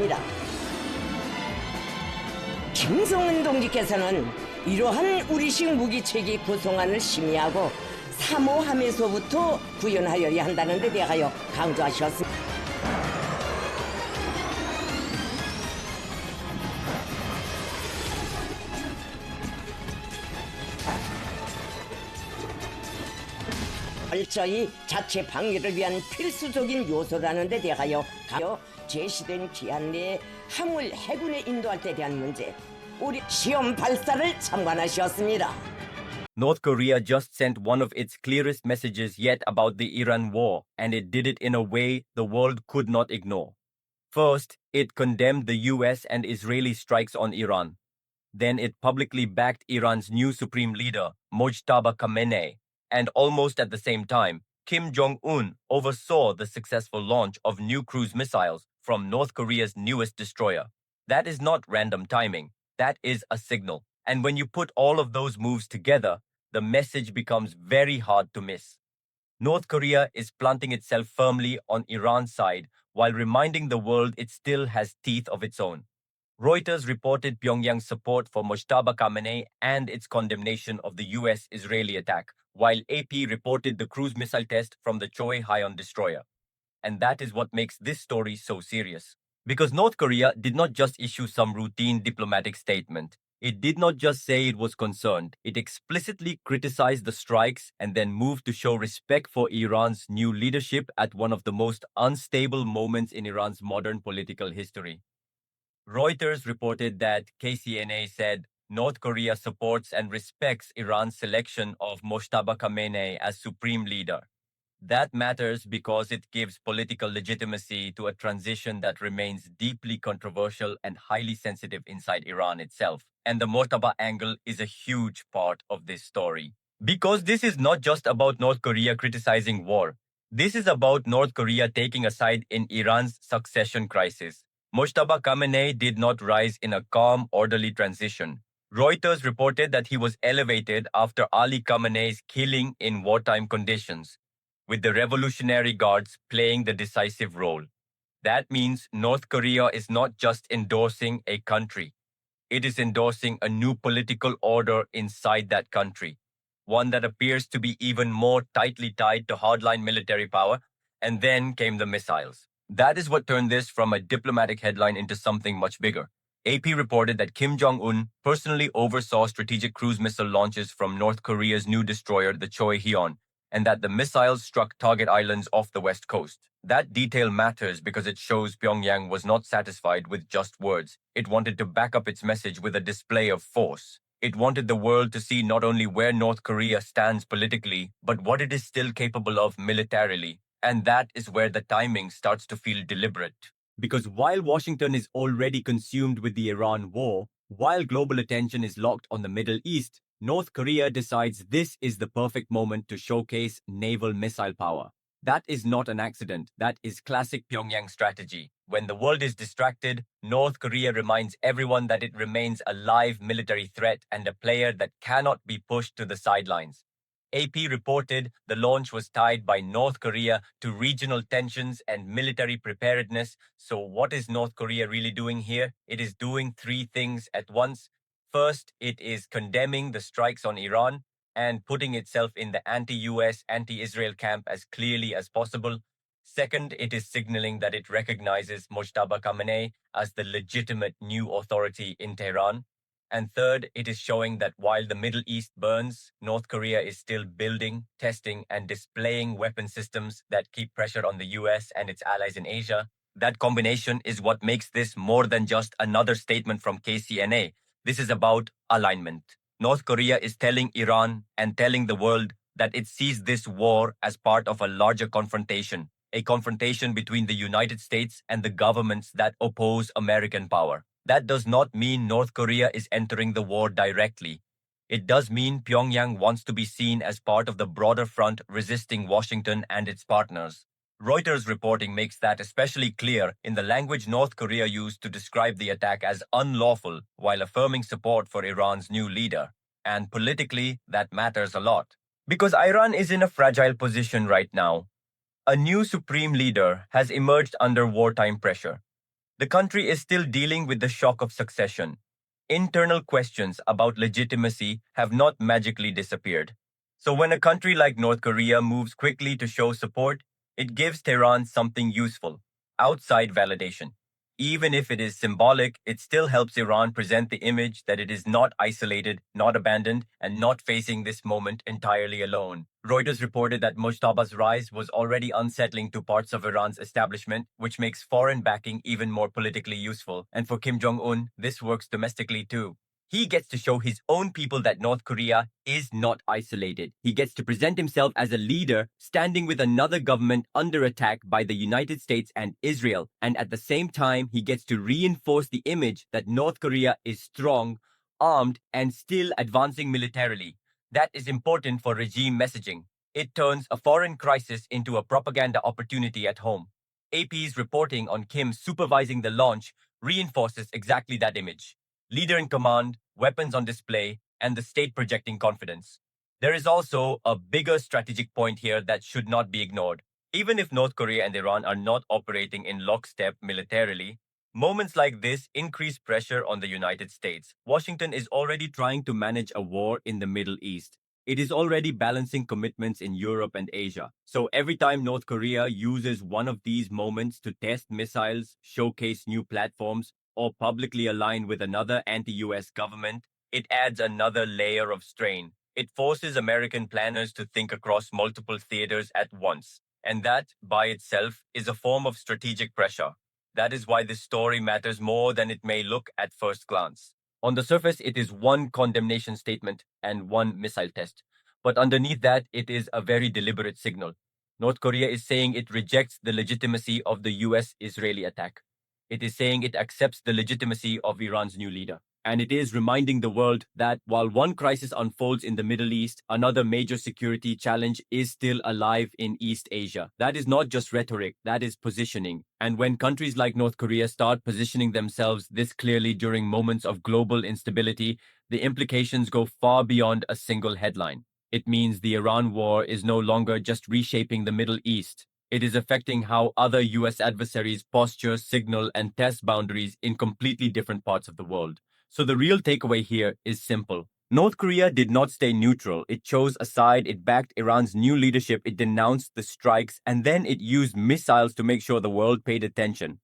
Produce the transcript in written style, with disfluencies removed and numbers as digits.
밝혔습니다. 김정은 동지께서는 이러한 우리식 무기체계 구성안을 심의하고 사모함에서부터 구현하여야 한다는 데 대하여 강조하셨습니다. 철저히 자체 방위를 위한 필수적인 요소라는 데 대하여 제시된 기한 내에 함을 해군에 인도할 때 대한 문제, 우리 시험 발사를 참관하셨습니다. North Korea just sent one of its clearest messages yet about the Iran war, and it did it in a way the world could not ignore. First, it condemned the U.S. and Israeli strikes on Iran. Then it publicly backed Iran's new supreme leader, Mojtaba Khamenei, and almost at the same time, Kim Jong Un oversaw the successful launch of new cruise missiles from North Korea's newest destroyer. That is not random timing. That is a signal. And when you put all of those moves together, the message becomes very hard to miss. North Korea is planting itself firmly on Iran's side while reminding the world it still has teeth of its own. Reuters reported Pyongyang's support for Mojtaba Khamenei and its condemnation of the U.S. Israeli attack, while AP reported the cruise missile test from the Choi Hyon destroyer. And that is what makes this story so serious. Because North Korea did not just issue some routine diplomatic statement. It did not just say it was concerned. It explicitly criticized the strikes and then moved to show respect for Iran's new leadership at one of the most unstable moments in Iran's modern political history. Reuters reported that KCNA said North Korea supports and respects Iran's selection of Mojtaba Khamenei as supreme leader. That matters because it gives political legitimacy to a transition that remains deeply controversial and highly sensitive inside Iran itself. And the Mojtaba angle is a huge part of this story. Because this is not just about North Korea criticizing war. This is about North Korea taking a side in Iran's succession crisis. Mojtaba Khamenei did not rise in a calm, orderly transition. Reuters reported that he was elevated after Ali Khamenei's killing in wartime conditions, with the Revolutionary Guards playing the decisive role. That means North Korea is not just endorsing a country. It is endorsing a new political order inside that country, one that appears to be even more tightly tied to hardline military power. And then came the missiles. That is what turned this from a diplomatic headline into something much bigger. AP reported that Kim Jong Un personally oversaw strategic cruise missile launches from North Korea's new destroyer, the Choi Hyon, and that the missiles struck target islands off the west coast. That detail matters because it shows Pyongyang was not satisfied with just words. It wanted to back up its message with a display of force. It wanted the world to see not only where North Korea stands politically, but what it is still capable of militarily. And that is where the timing starts to feel deliberate. Because while Washington is already consumed with the Iran war, while global attention is locked on the Middle East, North Korea decides this is the perfect moment to showcase naval missile power. That is not an accident. That is classic Pyongyang strategy. When the world is distracted, North Korea reminds everyone that it remains a live military threat and a player that cannot be pushed to the sidelines. AP reported the launch was tied by North Korea to regional tensions and military preparedness. So what is North Korea really doing here? It is doing three things at once. First, it is condemning the strikes on Iran and putting itself in the anti-US, anti-Israel camp as clearly as possible. Second, it is signaling that it recognizes Mojtaba Khamenei as the legitimate new authority in Tehran. And third, it is showing that while the Middle East burns, North Korea is still building, testing, and displaying weapon systems that keep pressure on the US and its allies in Asia. That combination is what makes this more than just another statement from KCNA. This is about alignment. North Korea is telling Iran and telling the world that it sees this war as part of a larger confrontation, a confrontation between the United States and the governments that oppose American power. That does not mean North Korea is entering the war directly. It does mean Pyongyang wants to be seen as part of the broader front resisting Washington and its partners. Reuters reporting makes that especially clear in the language North Korea used to describe the attack as unlawful while affirming support for Iran's new leader. And politically, that matters a lot. Because Iran is in a fragile position right now. A new supreme leader has emerged under wartime pressure. The country is still dealing with the shock of succession. Internal questions about legitimacy have not magically disappeared. So when a country like North Korea moves quickly to show support, it gives Tehran something useful: outside validation. Even if it is symbolic, it still helps Iran present the image that it is not isolated, not abandoned, and not facing this moment entirely alone. Reuters reported that Mojtaba's rise was already unsettling to parts of Iran's establishment, which makes foreign backing even more politically useful. And for Kim Jong Un, this works domestically too. He gets to show his own people that North Korea is not isolated. He gets to present himself as a leader standing with another government under attack by the United States and Israel. And at the same time, he gets to reinforce the image that North Korea is strong, armed, and still advancing militarily. That is important for regime messaging. It turns a foreign crisis into a propaganda opportunity at home. AP's reporting on Kim supervising the launch reinforces exactly that image: leader in command, weapons on display, and the state projecting confidence. There is also a bigger strategic point here that should not be ignored. Even if North Korea and Iran are not operating in lockstep militarily, moments like this increase pressure on the United States. Washington is already trying to manage a war in the Middle East. It is already balancing commitments in Europe and Asia. So every time North Korea uses one of these moments to test missiles, showcase new platforms, or publicly align with another anti-US government, it adds another layer of strain. It forces American planners to think across multiple theaters at once. And that, by itself, is a form of strategic pressure. That is why this story matters more than it may look at first glance. On the surface, it is one condemnation statement and one missile test. But underneath that, it is a very deliberate signal. North Korea is saying it rejects the legitimacy of the US Israeli attack. It is saying it accepts the legitimacy of Iran's new leader. And it is reminding the world that while one crisis unfolds in the Middle East, another major security challenge is still alive in East Asia. That is not just rhetoric, that is positioning. And when countries like North Korea start positioning themselves this clearly during moments of global instability, the implications go far beyond a single headline. It means the Iran war is no longer just reshaping the Middle East. It is affecting how other US adversaries posture, signal, and test boundaries in completely different parts of the world. So the real takeaway here is simple. North Korea did not stay neutral. It chose a side, it backed Iran's new leadership, it denounced the strikes, and then it used missiles to make sure the world paid attention.